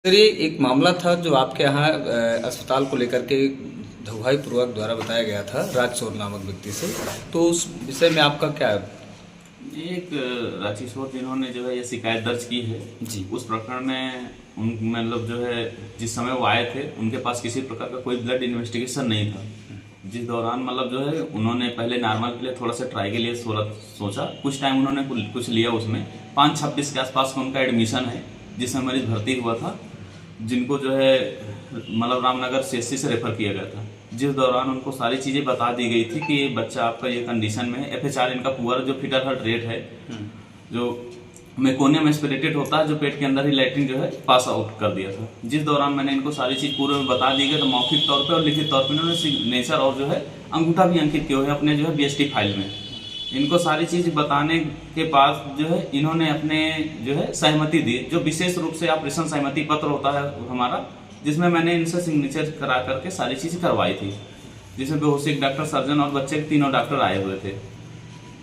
Sir, ये एक मामला था जो आपके यहाँ अस्पताल को लेकर के धोखाई पूर्वक द्वारा बताया गया था राजचौर नामक व्यक्ति से, तो उस विषय में आपका क्या है? ये एक राजकिशोर जिन्होंने जो है ये शिकायत दर्ज की है जी। उस प्रकरण में मतलब जो है जिस समय वो आए थे उनके पास किसी प्रकार का कोई ब्लड इन्वेस्टिगेशन नहीं था, जिस दौरान मतलब जो है उन्होंने पहले नॉर्मल के लिए थोड़ा सा ट्राई के लिए सोचा। कुछ टाइम उन्होंने कुछ लिया, उसमें 5-26 के आसपास का उनका एडमिशन है जिसमें मरीज भर्ती हुआ था, जिनको जो है मतलब रामनगर CSC से रेफर किया गया था। जिस दौरान उनको सारी चीज़ें बता दी गई थी कि ये बच्चा आपका ये कंडीशन में है। FHR इनका पुअर जो फीटर हार्ट रेट है, जो मेकोनियम एस्पिरेटेड होता है, जो पेट के अंदर ही लैट्रिन जो है पास आउट कर दिया था। जिस दौरान मैंने इनको सारी चीज़ पूरे में बता दी गई तो मौखिक तौर पे और लिखित तौर पे इन्होंने सिग्नेचर और जो है अंगूठा भी अंकित किए हुए हैं अपने जो है BST फाइल में। इनको सारी चीज़ बताने के बाद जो है इन्होंने अपने जो है सहमति दी, जो विशेष रूप से ऑपरेशन सहमति पत्र होता है हमारा, जिसमें मैंने इनसे सिग्नेचर करा करके सारी चीज़ करवाई थी, जिसमें बेहोशी एक डॉक्टर, सर्जन और बच्चे के तीनों डॉक्टर आए हुए थे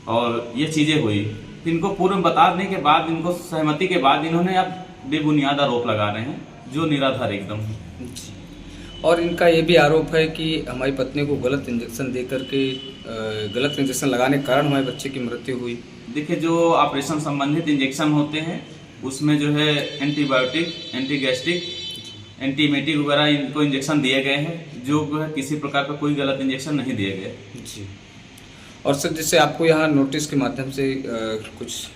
और ये चीज़ें हुई। इनको पूर्व बताने के बाद, इनको सहमति के बाद इन्होंने अब बेबुनियाद आरोप लगा रहे हैं जो निराधार एकदम। और इनका ये भी आरोप है कि हमारी पत्नी को गलत इंजेक्शन दे करके गलत इंजेक्शन लगाने के कारण हमारे बच्चे की मृत्यु हुई। देखिए, जो ऑपरेशन संबंधित इंजेक्शन होते हैं उसमें जो है एंटीबायोटिक, एंटीगैस्ट्रिक, एंटीमेटिक वगैरह इनको इंजेक्शन दिए गए हैं, जो है किसी प्रकार का कोई गलत इंजेक्शन नहीं दिए गए। जी। और सर, जैसे आपको यहाँ नोटिस के माध्यम से कुछ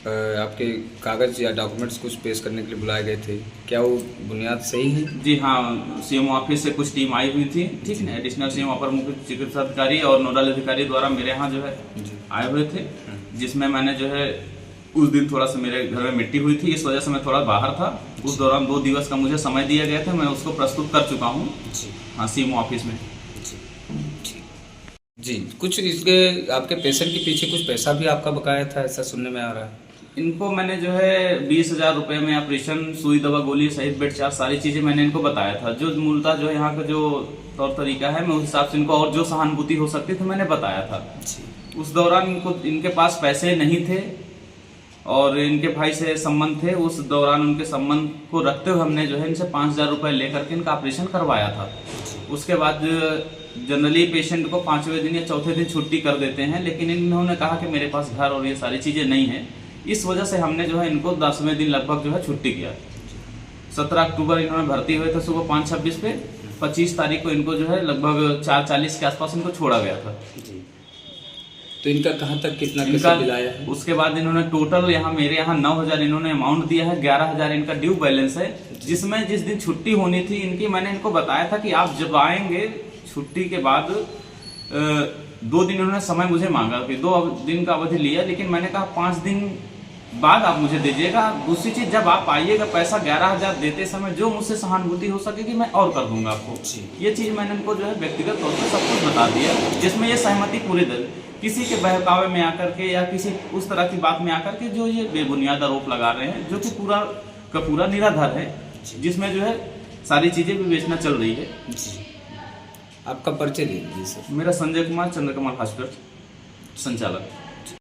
आपके कागज या डॉक्यूमेंट्स कुछ पेश करने के लिए बुलाए गए थे, क्या वो बुनियाद सही है? जी हाँ, CMO ऑफिस से कुछ टीम आई हुई थी, ठीक है। एडिशनल CMO अपर मुख्य चिकित्सा अधिकारी और नोडल अधिकारी द्वारा मेरे यहाँ जो है आए हुए थे, जिसमें मैंने जो है उस दिन थोड़ा सा मेरे घर में मिट्टी हुई थी, इस वजह से मैं थोड़ा बाहर था। उस दौरान 2 दिवस का मुझे समय दिया गया था, मैं उसको प्रस्तुत कर चुका हूँ हाँ CMO ऑफिस में। जी, कुछ इसके आपके पेशेंट के पीछे कुछ पैसा भी आपका बकाया था, ऐसा सुनने में आ रहा है। इनको मैंने जो है 20,000 रुपये में ऑपरेशन, सुई, दवा, गोली सहित बेड चार्ज सारी चीजें मैंने इनको बताया था। जो मूलतः जो यहाँ का जो तौर तरीका है, मैं उस हिसाब से इनको और जो सहानुभूति हो सकती थी मैंने बताया था। उस दौरान इनके पास पैसे नहीं थे और इनके भाई से संबंध थे। उस दौरान उनके संबंध को रखते हुए हमने जो है इनसे 5,000 रुपये लेकर के इनका ऑपरेशन करवाया था। उसके बाद जनरली पेशेंट को 5वें दिन या चौथे दिन छुट्टी कर देते हैं, लेकिन इन्होंने कहा कि मेरे पास घर और ये सारी चीजें नहीं है, इस वजह से हमने जो है इनको 10वें दिन लगभग जो है छुट्टी किया। 17 अक्टूबर इन्होंने भर्ती हुए थे सुबह 5:26 पे। 25 तारीख को इनको जो है लगभग 4:40 के आसपास इनको छोड़ा गया था। तो इनका कहाँ तक कितना पैसा दिलाया है? उसके बाद इन्होंने टोटल यहाँ मेरे यहाँ 9,000 इन्होंने अमाउंट दिया है, 11,000 इनका ड्यू बैलेंस है, जिसमें जिस दिन छुट्टी होनी थी इनकी, मैंने इनको बताया था कि आप जब आएंगे छुट्टी के बाद 2 दिन इन्होंने समय मुझे मांगा, फिर 2 दिन का अवधि लिया, लेकिन मैंने कहा 5 दिन बाद आप मुझे दीजिएगा। दूसरी चीज, जब आप आइएगा पैसा 11,000 देते समय जो मुझसे सहानुभूति हो सकेगी मैं और कर दूंगा आपको। ये चीज मैंने इनको जो है व्यक्तिगत तौर पर सब कुछ बता दिया, जिसमें ये सहमति पूरी किसी के बहकावे में आकर के या किसी उस तरह की बात में आकर के जो ये बेबुनियाद आरोप लगा रहे हैं, जो कि पूरा का पूरा निराधार है, जिसमें जो है सारी चीजें विवेचना चल रही है। आपका परिचय दीजिए सर। मेरा संजय कुमार, चंद्रकमल हॉस्पिटल संचालक।